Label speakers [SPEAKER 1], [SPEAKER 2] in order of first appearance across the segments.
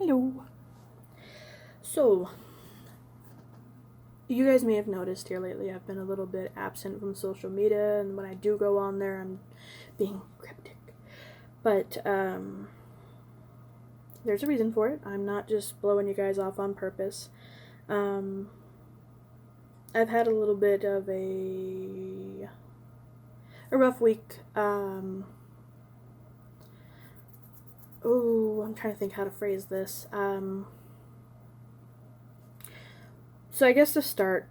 [SPEAKER 1] Hello. So, you guys may have noticed here lately I've been a little bit absent from social media, and when I do go on there, I'm being cryptic. But, there's a reason for it. I'm not just blowing you guys off on purpose. I've had a little bit of a rough week. I'm trying to think how to phrase this. So I guess to start,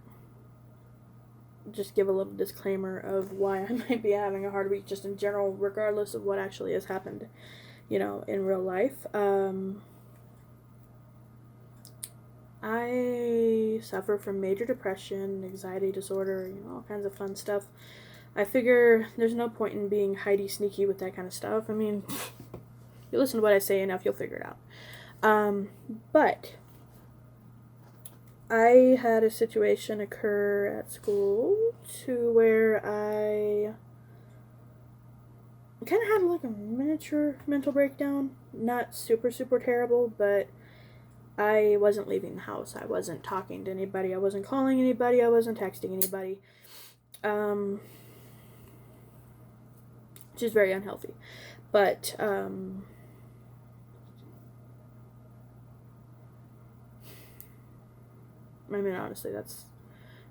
[SPEAKER 1] just give a little disclaimer of why I might be having a hard week just in general, regardless of what actually has happened, in real life. I suffer from major depression, anxiety disorder, all kinds of fun stuff. I figure there's no point in being hidey sneaky with that kind of stuff. I mean, you listen to what I say enough, you'll figure it out. But I had a situation occur at school to where I kind of had like a miniature mental breakdown. Not super, super terrible, but I wasn't leaving the house. I wasn't talking to anybody. I wasn't calling anybody. I wasn't texting anybody. Which is very unhealthy. But, I mean, honestly, that's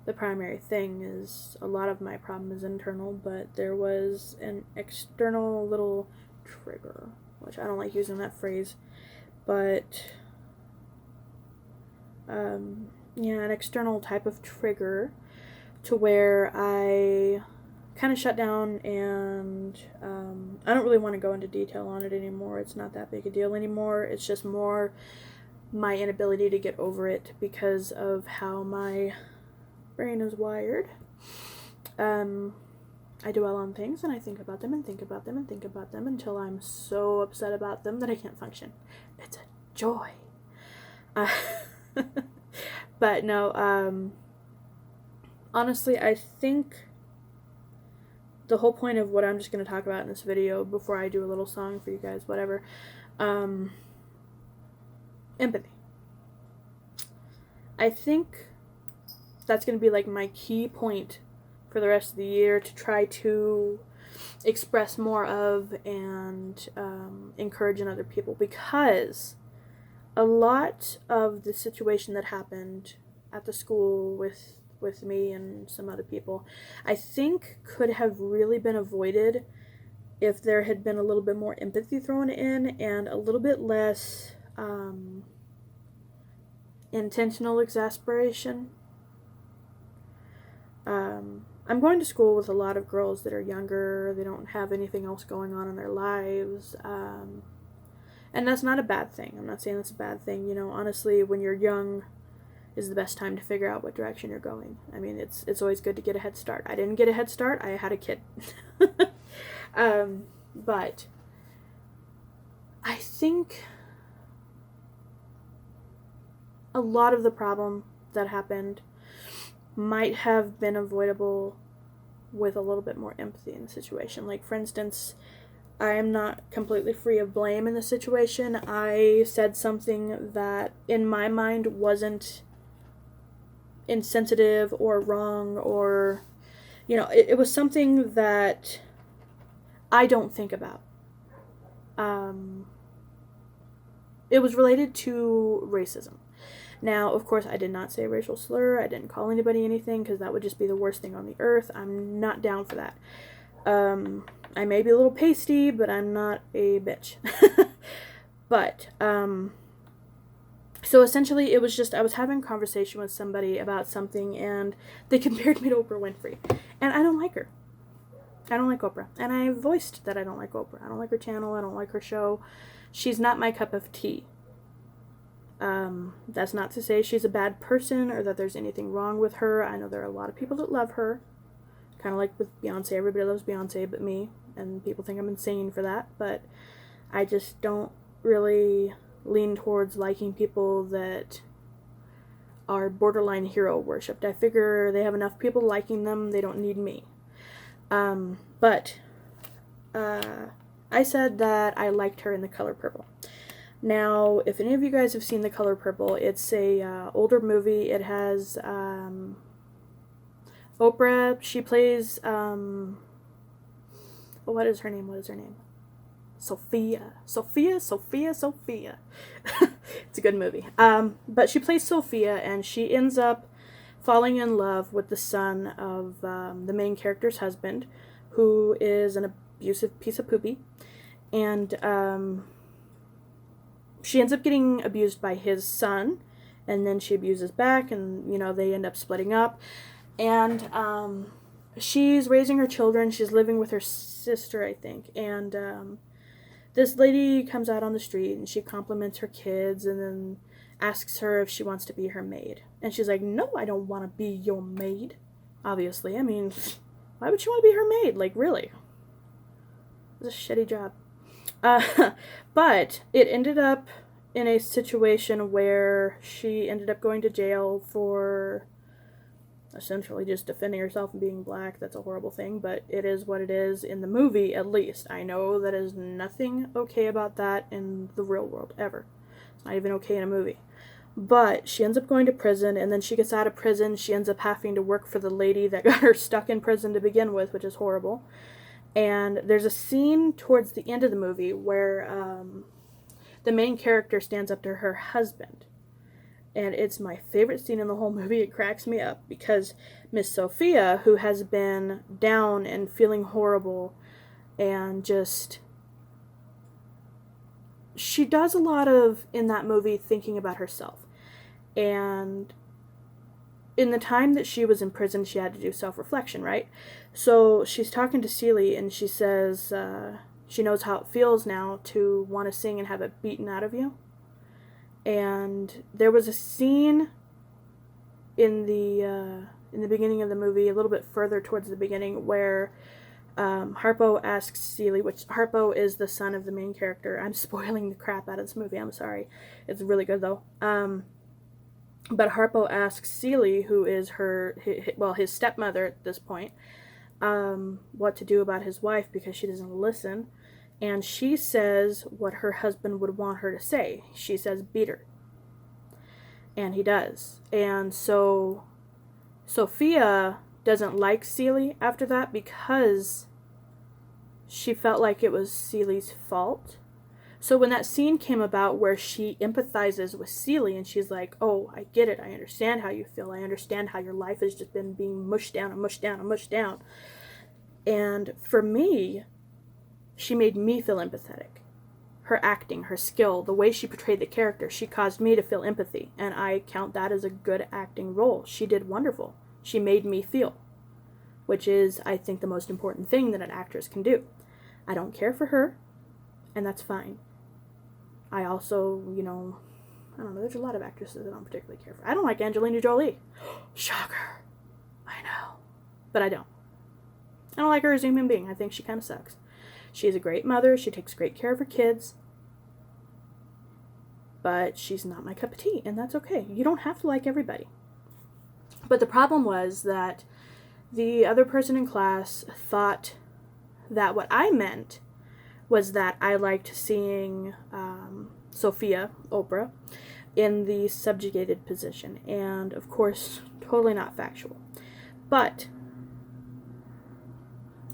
[SPEAKER 1] the primary thing. Is a lot of my problem is internal, but there was an external little trigger, which I don't like using that phrase, but an external type of trigger to where I kind of shut down, and I don't really want to go into detail on it anymore. It's not that big a deal anymore. It's just more my inability to get over it because of how my brain is wired. I dwell on things and I think about them and think about them and think about them until I'm so upset about them that I can't function. It's a joy. But no, honestly, I think the whole point of what I'm just going to talk about in this video before I do a little song for you guys, whatever, empathy. I think that's going to be like my key point for the rest of the year to try to express more of and encourage in other people, because a lot of the situation that happened at the school with me and some other people, I think could have really been avoided if there had been a little bit more empathy thrown in and a little bit less intentional exasperation. I'm going to school with a lot of girls that are younger. They don't have anything else going on in their lives. And that's not a bad thing. I'm not saying that's a bad thing. Honestly, when you're young is the best time to figure out what direction you're going. I mean, it's always good to get a head start. I didn't get a head start. I had a kid. But I think a lot of the problem that happened might have been avoidable with a little bit more empathy in the situation. Like, for instance, I am not completely free of blame in the situation. I said something that, in my mind, wasn't insensitive or wrong, or, it was something that I don't think about. It was related to racism. Now, of course, I did not say a racial slur. I didn't call anybody anything, because that would just be the worst thing on the earth. I'm not down for that. I may be a little pasty, but I'm not a bitch. But, so essentially it was just, I was having a conversation with somebody about something, and they compared me to Oprah Winfrey. And I don't like her. I don't like Oprah. And I voiced that I don't like Oprah. I don't like her channel. I don't like her show. She's not my cup of tea. That's not to say she's a bad person or that there's anything wrong with her. I know there are a lot of people that love her. Kind of like with Beyonce. Everybody loves Beyonce but me. And people think I'm insane for that. But I just don't really lean towards liking people that are borderline hero worshipped. I figure they have enough people liking them. They don't need me. But I said that I liked her in the color purple. Now, if any of you guys have seen The Color Purple, it's a older movie. It has Oprah. She plays what is her name? Sophia. It's a good movie. But she plays Sophia, and she ends up falling in love with the son of the main character's husband, who is an abusive piece of poopy. And she ends up getting abused by his son, and then she abuses back, and, they end up splitting up. And she's raising her children. She's living with her sister, I think. And this lady comes out on the street, and she compliments her kids, and then asks her if she wants to be her maid. And she's like, no, I don't want to be your maid. Obviously. I mean, why would she want to be her maid? Like, really? It's a shitty job. But it ended up in a situation where she ended up going to jail for essentially just defending herself and being black. That's a horrible thing, but it is what it is in the movie, at least. I know that is nothing okay about that in the real world, ever. It's not even okay in a movie. But she ends up going to prison, and then she gets out of prison. She ends up having to work for the lady that got her stuck in prison to begin with, which is horrible. And there's a scene towards the end of the movie where the main character stands up to her husband. And it's my favorite scene in the whole movie. It cracks me up because Miss Sophia, who has been down and feeling horrible and just... she does a lot of, in that movie, thinking about herself. And in the time that she was in prison, she had to do self-reflection, right? So she's talking to Celie, and she says she knows how it feels now to want to sing and have it beaten out of you. And there was a scene in the beginning of the movie, a little bit further towards the beginning, where Harpo asks Celie, which Harpo is the son of the main character. I'm spoiling the crap out of this movie. I'm sorry. It's really good though. But Harpo asks Celie, who is his stepmother at this point, what to do about his wife because she doesn't listen. And she says what her husband would want her to say. She says, beat her. And he does. And so Sophia doesn't like Celie after that because she felt like it was Celie's fault. So when that scene came about where she empathizes with Celie and she's like, oh, I get it. I understand how you feel. I understand how your life has just been being mushed down and mushed down and mushed down. And for me, she made me feel empathetic. Her acting, her skill, the way she portrayed the character, she caused me to feel empathy. And I count that as a good acting role. She did wonderful. She made me feel, which is, I think, the most important thing that an actress can do. I don't care for her, and that's fine. I also, I don't know, there's a lot of actresses I don't particularly care for. I don't like Angelina Jolie. Shocker. I know. But I don't. I don't like her as a human being. I think she kind of sucks. She's a great mother. She takes great care of her kids. But she's not my cup of tea, and that's okay. You don't have to like everybody. But the problem was that the other person in class thought that what I meant was that I liked seeing Sophia, Oprah, in the subjugated position. And, of course, totally not factual. But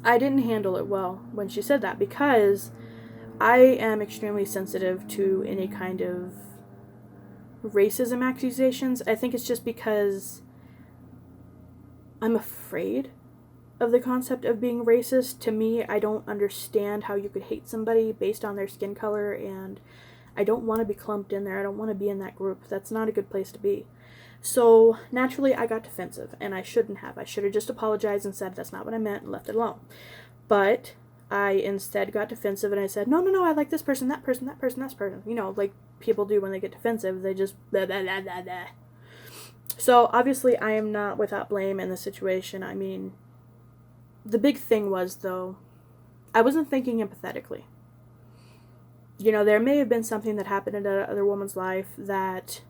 [SPEAKER 1] I didn't handle it well when she said that because I am extremely sensitive to any kind of racism accusations. I think it's just because I'm afraid of the concept of being racist. To me, I don't understand how you could hate somebody based on their skin color, and I don't want to be clumped in there. I don't want to be in that group. That's not a good place to be. So, naturally, I got defensive, and I shouldn't have. I should have just apologized and said that's not what I meant and left it alone. But I instead got defensive, and I said, no, I like this person, that person, that person, that person. Like people do when they get defensive. They just blah, blah, blah, blah, blah. So, obviously, I am not without blame in the situation. I mean, the big thing was, though, I wasn't thinking empathetically. There may have been something that happened in another woman's life that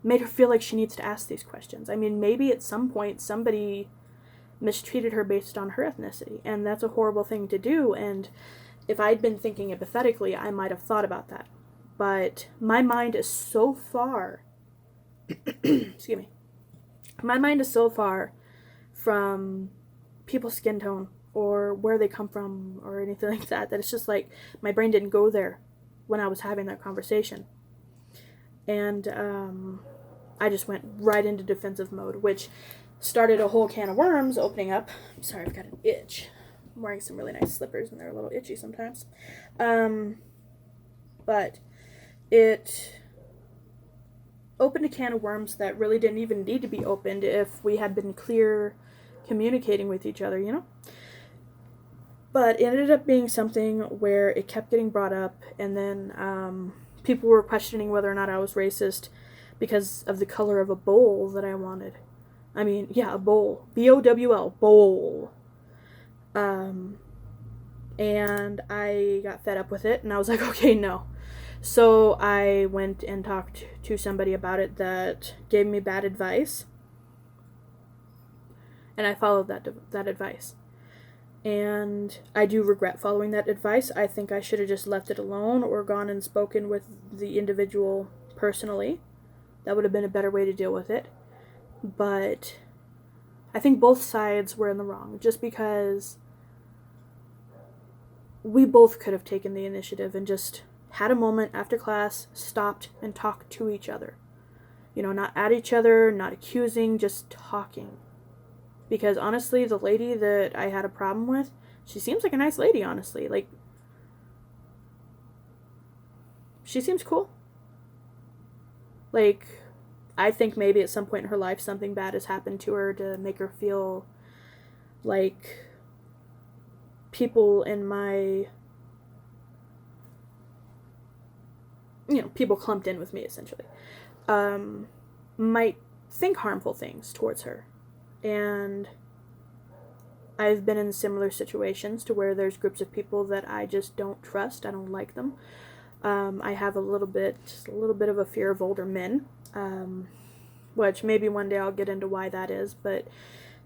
[SPEAKER 1] made her feel like she needs to ask these questions. I mean, maybe at some point somebody mistreated her based on her ethnicity, and that's a horrible thing to do, and if I'd been thinking empathetically, I might have thought about that. but my mind is so far, excuse me, my mind is so far from people's skin tone or where they come from or anything like that, that it's just like my brain didn't go there when I was having that conversation. And I just went right into defensive mode, which started a whole can of worms opening up. I'm sorry, I've got an itch. I'm wearing some really nice slippers and they're a little itchy sometimes. But it opened a can of worms that really didn't even need to be opened if we had been clear communicating with each other, you know? But it ended up being something where it kept getting brought up, and then people were questioning whether or not I was racist because of the color of a bowl that I wanted. I mean, yeah, a bowl. B-O-W-L, bowl. And I got fed up with it, and I was like, okay, no. So I went and talked to somebody about it that gave me bad advice, and I followed that advice. And I do regret following that advice. I think I should have just left it alone or gone and spoken with the individual personally. That would have been a better way to deal with it. But I think both sides were in the wrong, just because we both could have taken the initiative and just had a moment after class, stopped, and talked to each other. You know, not at each other, not accusing, just talking. Because honestly, the lady that I had a problem with, she seems like a nice lady, honestly. Like, she seems cool. Like, I think maybe at some point in her life something bad has happened to her to make her feel like people in my, you know, people clumped in with me, essentially, might think harmful things towards her. And I've been in similar situations to where there's groups of people that I just don't trust. I don't like them. I have a little bit of a fear of older men, which maybe one day I'll get into why that is, but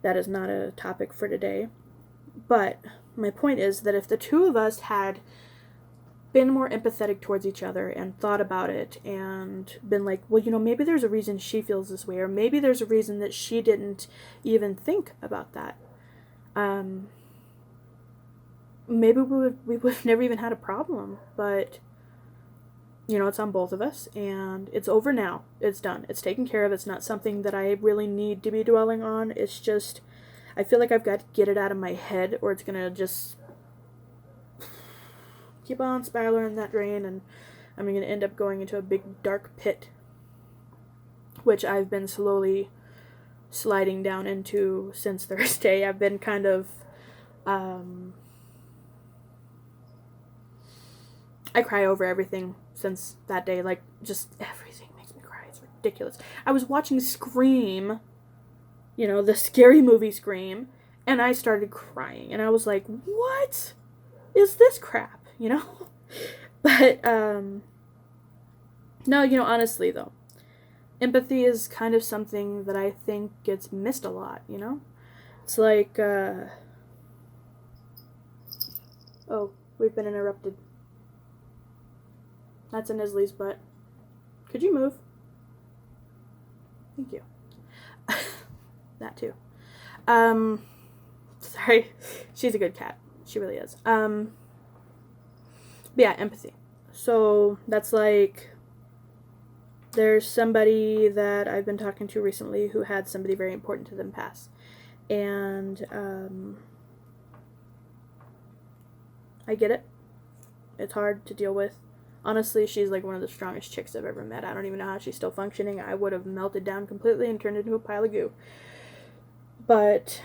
[SPEAKER 1] that is not a topic for today. But my point is that if the two of us had been more empathetic towards each other and thought about it and been like, well, you know, maybe there's a reason she feels this way, or maybe there's a reason that she didn't even think about that. Maybe we would have never even had a problem, but, you know, it's on both of us, and it's over now. It's done. It's taken care of. It's not something that I really need to be dwelling on. It's just, I feel like I've got to get it out of my head, or it's going to just keep on spiraling that drain, and I'm going to end up going into a big dark pit, which I've been slowly sliding down into since Thursday. I've been kind of, I cry over everything since that day. Like, just everything makes me cry. It's ridiculous. I was watching Scream, you know, the scary movie Scream, and I started crying, and I was like, what is this crap? You know? But, no, you know, honestly, though, empathy is kind of something that I think gets missed a lot, you know? It's like, oh, we've been interrupted. That's in Isley's butt. Could you move? Thank you. That too. Sorry. She's a good cat. She really is. But yeah, empathy. So that's like, there's somebody that I've been talking to recently who had somebody very important to them pass. And I get it. It's hard to deal with. Honestly, she's like one of the strongest chicks I've ever met. I don't even know how she's still functioning. I would have melted down completely and turned into a pile of goo. But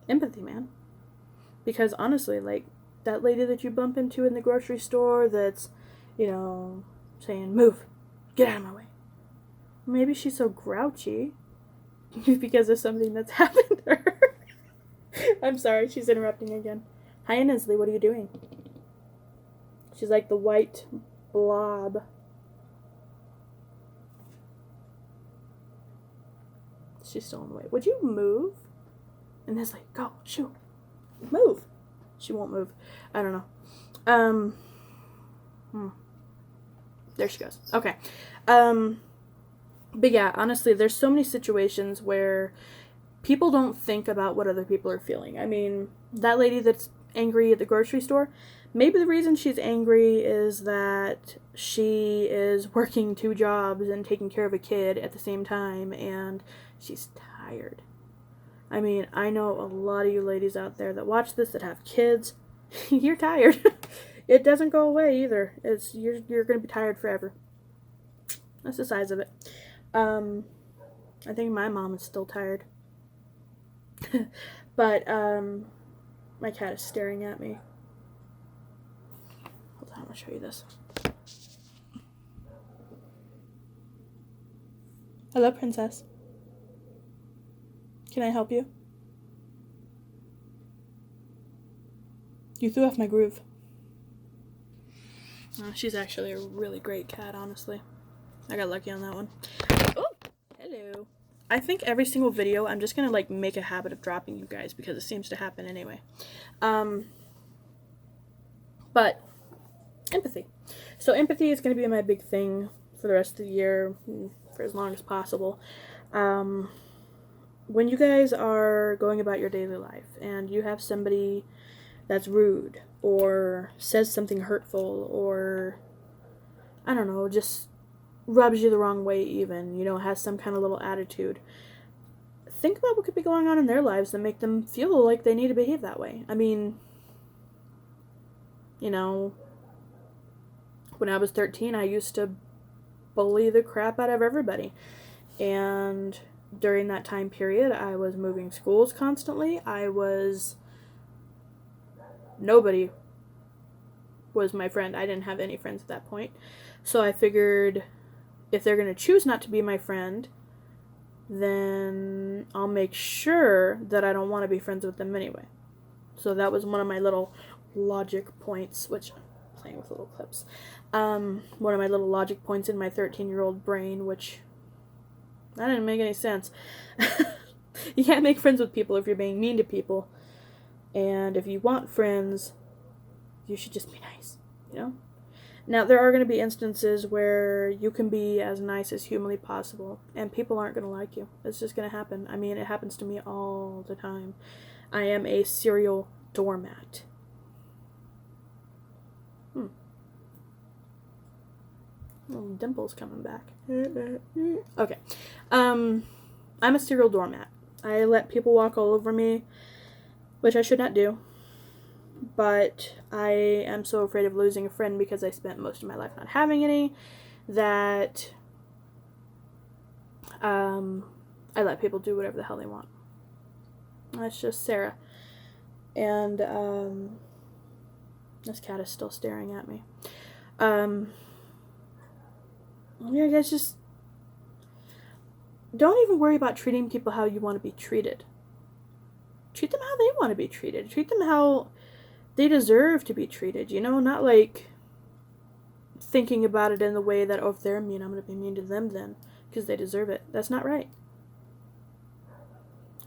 [SPEAKER 1] empathy, man. Because honestly, like, that lady that you bump into in the grocery store that's, you know, saying, move, get out of my way. Maybe she's so grouchy because of something that's happened to her. I'm sorry, she's interrupting again. Hi, Isley, what are you doing? She's like the white blob. She's still in the way. Would you move? And Isley, go, shoo, move. She won't move. I don't know. There she goes. Okay. But yeah, honestly, there's so many situations where people don't think about what other people are feeling. I mean, that lady that's angry at the grocery store, maybe the reason she's angry is that she is working 2 jobs and taking care of a kid at the same time, and she's tired. I mean, I know a lot of you ladies out there that watch this that have kids. You're tired. It doesn't go away either. You're going to be tired forever. That's the size of it. I think my mom is still tired. But my cat is staring at me. Hold on, I'm going to show you this. Hello, princess. Can I help you? You threw off my groove. She's actually a really great cat, honestly. I got lucky on that one. Oh, hello. I think every single video, I'm just going to, like, make a habit of dropping you guys because it seems to happen anyway. But, empathy. So, empathy is going to be my big thing for the rest of the year, for as long as possible. When you guys are going about your daily life and you have somebody that's rude or says something hurtful or, I don't know, just rubs you the wrong way even, you know, has some kind of little attitude, think about what could be going on in their lives that make them feel like they need to behave that way. I mean, you know, when I was 13, I used to bully the crap out of everybody. And during that time period, I was moving schools constantly. Nobody was my friend. I didn't have any friends at that point. So I figured if they're going to choose not to be my friend, then I'll make sure that I don't want to be friends with them anyway. So that was one of my little logic points, which I'm playing with little clips. One of my little logic points in my 13-year-old brain, which that didn't make any sense. You can't make friends with people if you're being mean to people. And if you want friends, you should just be nice, you know? Now, there are going to be instances where you can be as nice as humanly possible, and people aren't going to like you. It's just going to happen. I mean, it happens to me all the time. I am a serial doormat. Little dimples coming back. Okay. I'm a serial doormat. I let people walk all over me, which I should not do. But I am so afraid of losing a friend because I spent most of my life not having any that I let people do whatever the hell they want. That's just Sarah. And this cat is still staring at me. Yeah, guys, just don't even worry about treating people how you want to be treated. Treat them how they want to be treated. Treat them how they deserve to be treated, you know? Not like thinking about it in the way that, oh, if they're mean, I'm going to be mean to them then because they deserve it. That's not right.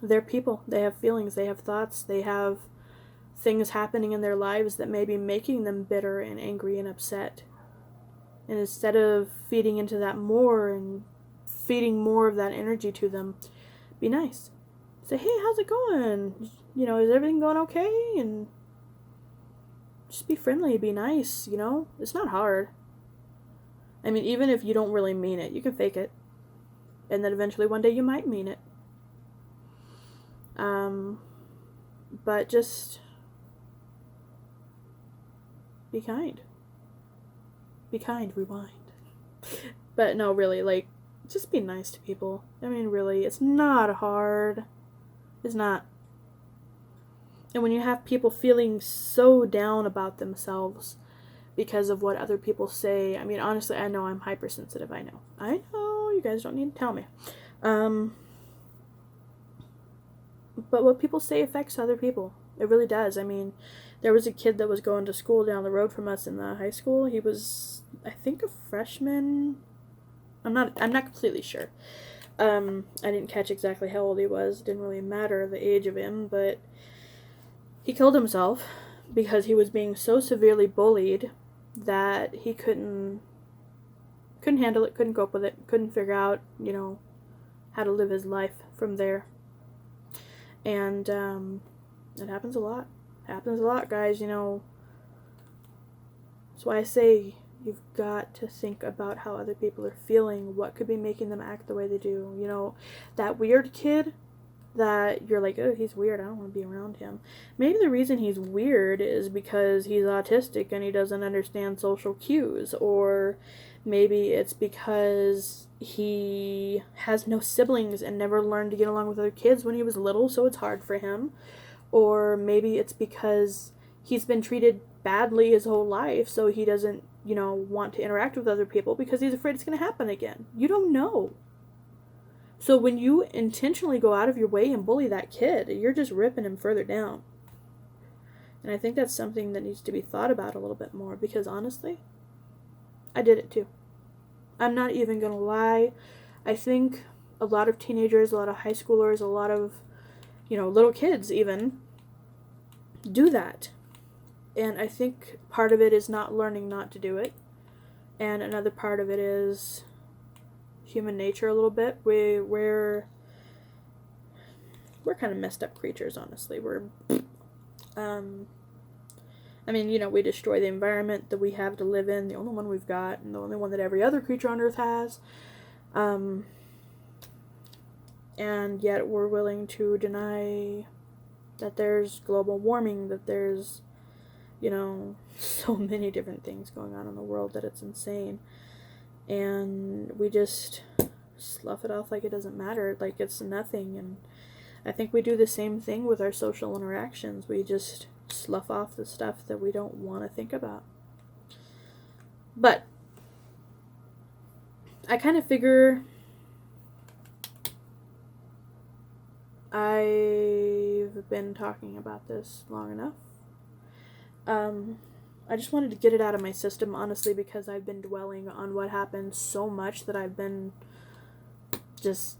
[SPEAKER 1] They're people. They have feelings. They have thoughts. They have things happening in their lives that may be making them bitter and angry and upset. And instead of feeding into that more and feeding more of that energy to them, be nice. Say, hey, how's it going? You know, is everything going okay? And just be friendly, be nice, you know? It's not hard. I mean, even if you don't really mean it, you can fake it. And then eventually one day you might mean it. But just be kind. Be kind, rewind. But no, really, like, just be nice to people. I mean, really, it's not hard. It's not. And when you have people feeling so down about themselves because of what other people say, I mean, honestly, I know I'm hypersensitive, I know. I know, you guys don't need to tell me. But what people say affects other people. It really does. I mean, there was a kid that was going to school down the road from us in the high school. He was, I think, a freshman. I'm not completely sure. I didn't catch exactly how old he was. It didn't really matter the age of him, but he killed himself because he was being so severely bullied that he couldn't handle it, couldn't cope with it, couldn't figure out, how to live his life from there. And it happens a lot. It happens a lot, guys. That's why I say you've got to think about how other people are feeling, what could be making them act the way they do. That weird kid that you're like, oh, he's weird, I don't want to be around him. Maybe the reason he's weird is because he's autistic and he doesn't understand social cues, or maybe it's because he has no siblings and never learned to get along with other kids when he was little, so it's hard for him. Or maybe it's because he's been treated badly his whole life, so he doesn't, want to interact with other people because he's afraid it's going to happen again. You don't know. So when you intentionally go out of your way and bully that kid, you're just ripping him further down. And I think that's something that needs to be thought about a little bit more, because honestly, I did it too. I'm not even going to lie. I think a lot of teenagers, a lot of high schoolers, a lot of, little kids even, do that. And I think part of it is not learning not to do it. And another part of it is human nature a little bit. We're kind of messed up creatures, honestly. We destroy the environment that we have to live in, the only one we've got, and the only one that every other creature on Earth has. And yet we're willing to deny that there's global warming, that there's, so many different things going on in the world that it's insane. And we just slough it off like it doesn't matter, like it's nothing. And I think we do the same thing with our social interactions. We just slough off the stuff that we don't want to think about. But I kind of figure I've been talking about this long enough. I just wanted to get it out of my system, honestly, because I've been dwelling on what happened so much that I've been just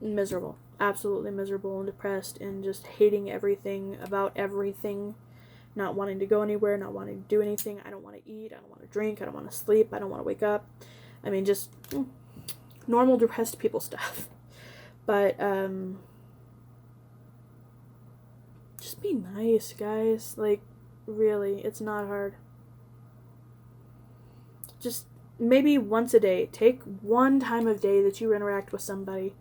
[SPEAKER 1] miserable. Absolutely miserable and depressed and just hating everything about everything. Not wanting to go anywhere, not wanting to do anything. I don't want to eat, I don't want to drink, I don't want to sleep, I don't want to wake up. Just normal depressed people stuff. But, just be nice, guys. Like, really, it's not hard. Just maybe once a day, take one time of day that you interact with somebody.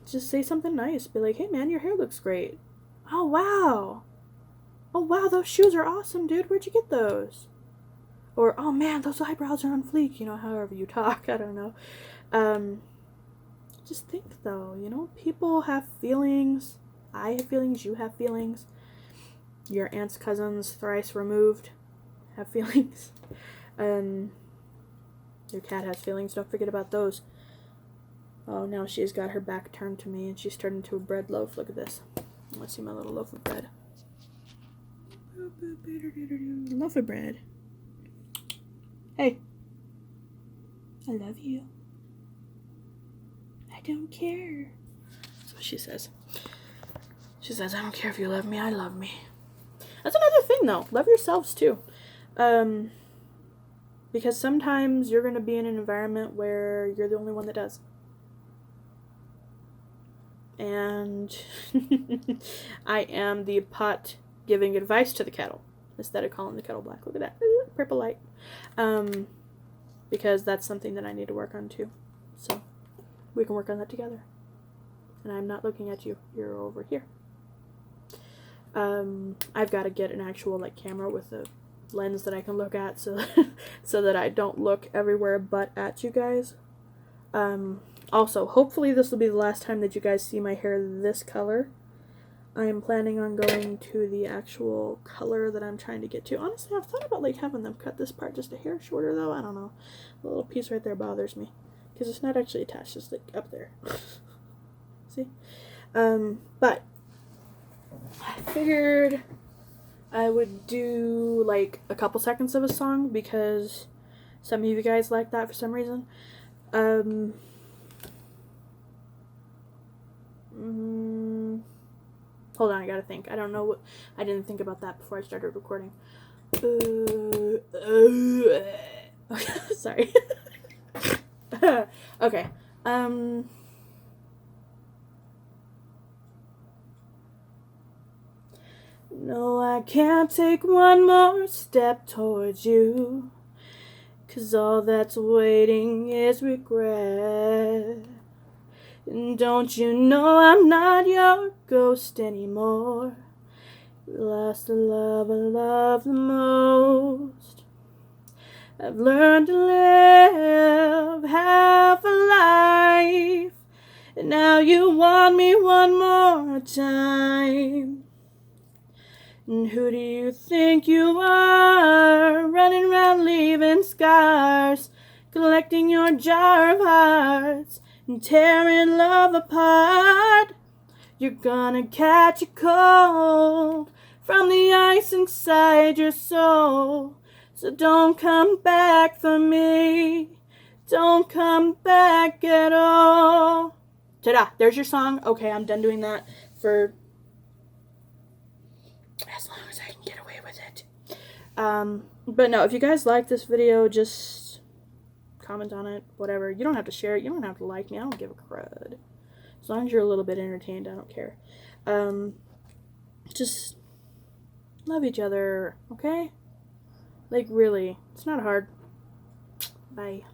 [SPEAKER 1] Just say something nice. Be like, hey man, your hair looks great. Oh wow. Oh wow, those shoes are awesome, dude. Where'd you get those? Or, oh man, those eyebrows are on fleek. However you talk. I don't know. Just think though, people have feelings. I have feelings, you have feelings. Your aunt's cousins, thrice removed, have feelings. Your cat has feelings, don't forget about those. Oh, now she's got her back turned to me and she's turned into a bread loaf. Look at this. Let's see my little loaf of bread. Loaf of bread. Hey. I love you. I don't care. That's what she says. She says, I don't care if you love me, I love me. That's another thing, though. Love yourselves, too. Because sometimes you're going to be in an environment where you're the only one that does. And I am the pot giving advice to the kettle, instead of calling the kettle black. Look at that. Purple light. Because that's something that I need to work on, too. So, we can work on that together. And I'm not looking at you. You're over here. I've got to get an actual camera with a lens that I can look at so that I don't look everywhere but at you guys. Also, hopefully this will be the last time that you guys see my hair this color. I am planning on going to the actual color that I'm trying to get to. Honestly, I've thought about having them cut this part just a hair shorter though. I don't know. The little piece right there bothers me because it's not actually attached, it's up there. See? But I figured I would do a couple seconds of a song because some of you guys like that for some reason. Hold on, I gotta think. I don't know I didn't think about that before I started recording. Okay, sorry. Okay. No, I can't take one more step towards you, 'cause all that's waiting is regret. And don't you know I'm not your ghost anymore? You lost the love I love the most. I've learned to live half a life, and now you want me one more time. And who do you think you are, running around leaving scars, collecting your jar of hearts and tearing love apart? You're gonna catch a cold from the ice inside your soul. So don't come back for me. Don't come back at all. Ta-da! There's your song. Okay, I'm done doing that for as long as I can get away with it. But no, if you guys like this video, just comment on it, whatever. You don't have to share it. You don't have to like me. I don't give a crud. As long as you're a little bit entertained, I don't care. Just love each other, okay? Like, really. It's not hard. Bye.